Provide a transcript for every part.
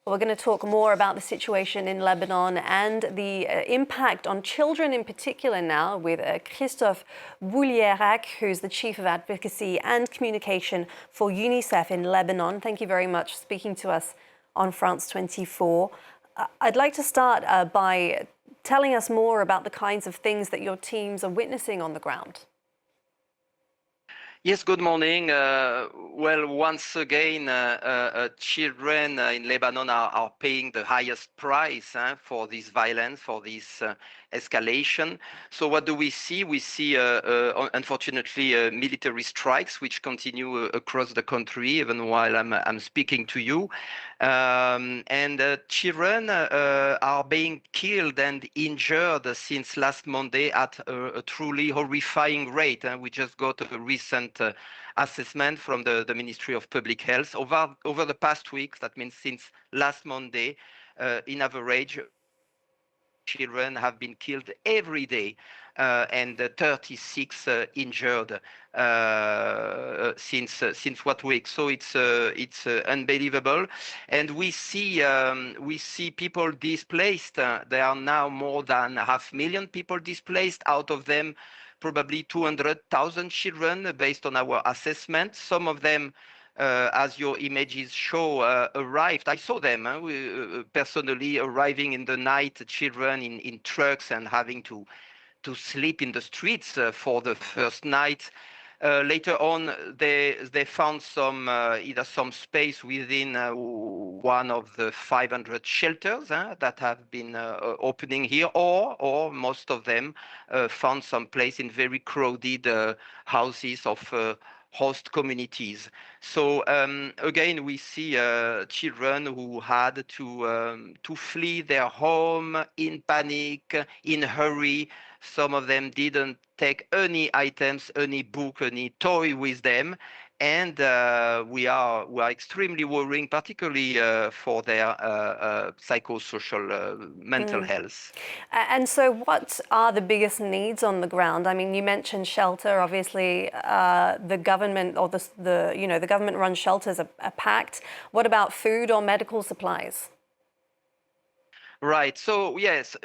We're going to talk more about the situation in Lebanon and the impact on children in particular now with Christophe Boulierac, who's the Chief of Advocacy and Communication for UNICEF in Lebanon. Thank you very much for speaking to us on France 24. I'd like to start by telling us more about the kinds of things that your teams are witnessing on the ground. Yes, good morning. Well, once again, children in Lebanon are paying the highest price for this violence, for this escalation. So what do we see? We see, unfortunately, military strikes, which continue across the country, even while I'm speaking to you. And children are being killed and injured since last Monday at a truly horrifying rate. We just got a recent assessment from the Ministry of Public Health. Over the past week, that means since last Monday, in average, children have been killed every day, and 36 injured since what week? So it's unbelievable, and we see people displaced. There are now more than 500,000 people displaced. Out of them, probably 200,000 children, based on our assessment. Some of them, as your images show, arrived. I saw them personally arriving in the night, children in trucks and having to sleep in the streets for the first night. Later on, they found some either some space within one of the 500 shelters that have been opening here, or most of them found some place in very crowded houses of host communities. So again, we see children who had to flee their home in panic, in hurry. Some of them didn't take any items, any book, any toy with them. And we are extremely worrying, particularly for their psychosocial mental health. And so what are the biggest needs on the ground? I mean, you mentioned shelter. Obviously, the government or the government-run shelters are packed. What about food or medical supplies? Right. So yes,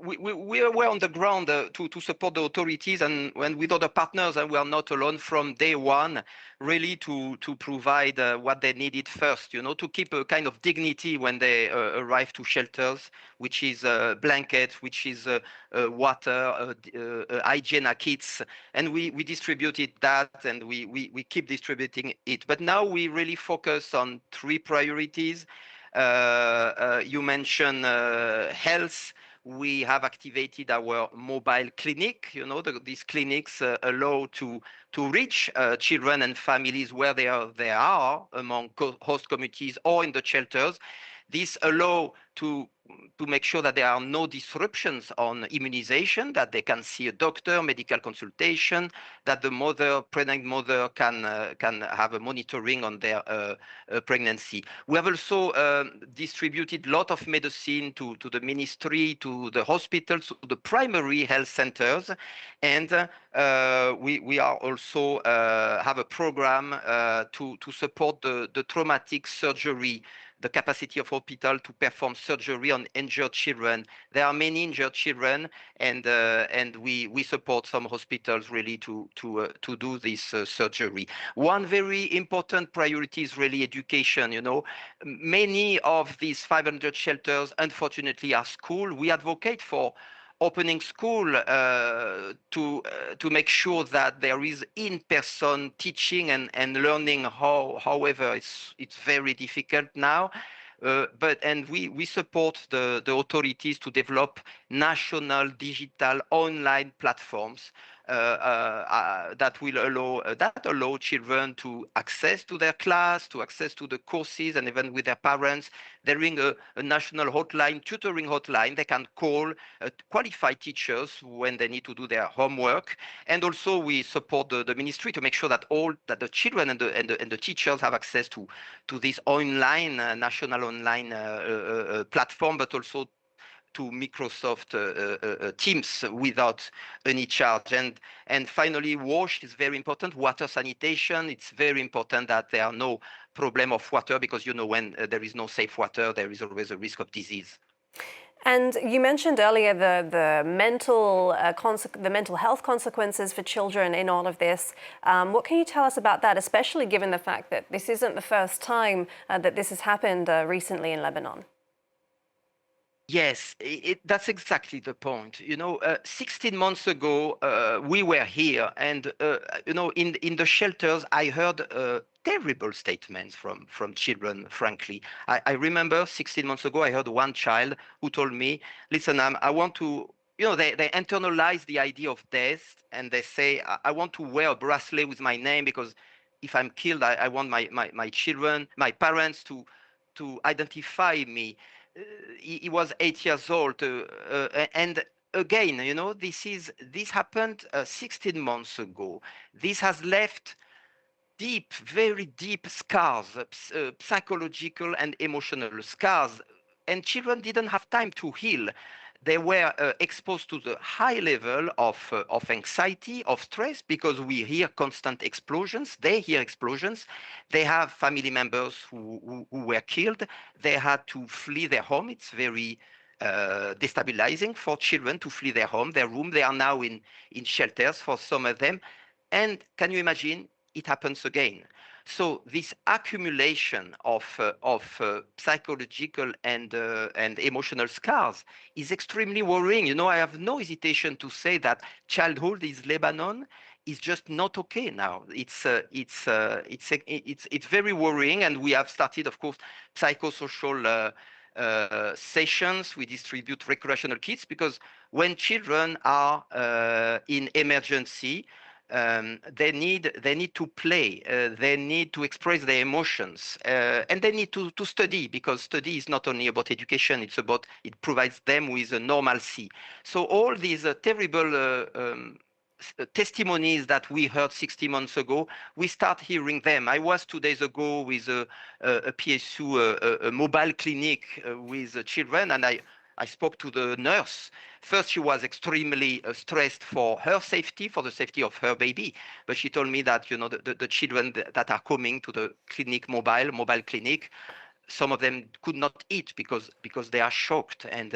we were on the ground to support the authorities and with other partners, and we are not alone from day one, really to provide what they needed first, to keep a kind of dignity when they arrive to shelters, which is blankets, which is water, hygiene kits, and we distributed that, and we keep distributing it. But now we really focus on three priorities. You mentioned health. We have activated our mobile clinic. These clinics allow to reach children and families where they are among host communities or in the shelters. This allows to make sure that there are no disruptions on immunization, that they can see a doctor, medical consultation, that the pregnant mother can have a monitoring on their pregnancy. We have also distributed a lot of medicine to the ministry, to the hospitals, to the primary health centers, and we are also have a program to support the traumatic surgery, the capacity of hospital to perform surgery on injured children. There are many injured children, and we support some hospitals really to do this surgery. One very important priority is really education. Many of these 500 shelters, unfortunately, are school. We advocate for opening school to make sure that there is in-person teaching and learning. However, it's very difficult now. And we support the authorities to develop national digital online platforms that will allow children to access to their class, to access to the courses, and even with their parents. There is a national hotline, tutoring hotline. They can call qualified teachers when they need to do their homework. And also we support the ministry to make sure that the children and the teachers have access to this online national online platform, but also to Microsoft Teams without any charge. And finally, wash is very important. Water sanitation, it's very important that there are no problem of water, because when there is no safe water, there is always a risk of disease. And you mentioned earlier the mental health consequences for children in all of this. What can you tell us about that, especially given the fact that this isn't the first time that this has happened recently in Lebanon? Yes, that's exactly the point. 16 months ago, we were here, and in the shelters, I heard terrible statements from children. Frankly, I remember 16 months ago, I heard one child who told me, "Listen, I want to." They internalize the idea of death, and they say, I want to wear a bracelet with my name, because if I'm killed, I want my children, my parents to identify me." He was 8 years old, and again, this happened 16 months ago. This has left deep, very deep scars, psychological and emotional scars, and children didn't have time to heal. They were exposed to the high level of anxiety, of stress, because we hear constant explosions. They hear explosions. They have family members who were killed. They had to flee their home. It's very destabilizing for children to flee their home, their room. They are now in shelters for some of them. And can you imagine? It happens again. So this accumulation of psychological and emotional scars is extremely worrying. I have no hesitation to say that childhood in Lebanon is just not okay now. It's very worrying, and we have started, of course, psychosocial sessions. We distribute recreational kits, because when children are in emergency, they need to play, they need to express their emotions, and they need to study, because study is not only about education, it provides them with a normalcy. So all these terrible testimonies that we heard 60 months ago, we start hearing them. I was 2 days ago with a PSU, a mobile clinic with children, and I spoke to the nurse. First, she was extremely stressed for her safety, for the safety of her baby. But she told me that, the children that are coming to the clinic, mobile clinic, some of them could not eat because they are shocked, and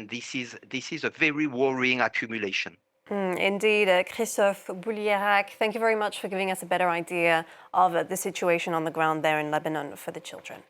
this is a very worrying accumulation. Indeed, Christophe Boulierac, thank you very much for giving us a better idea of the situation on the ground there in Lebanon for the children.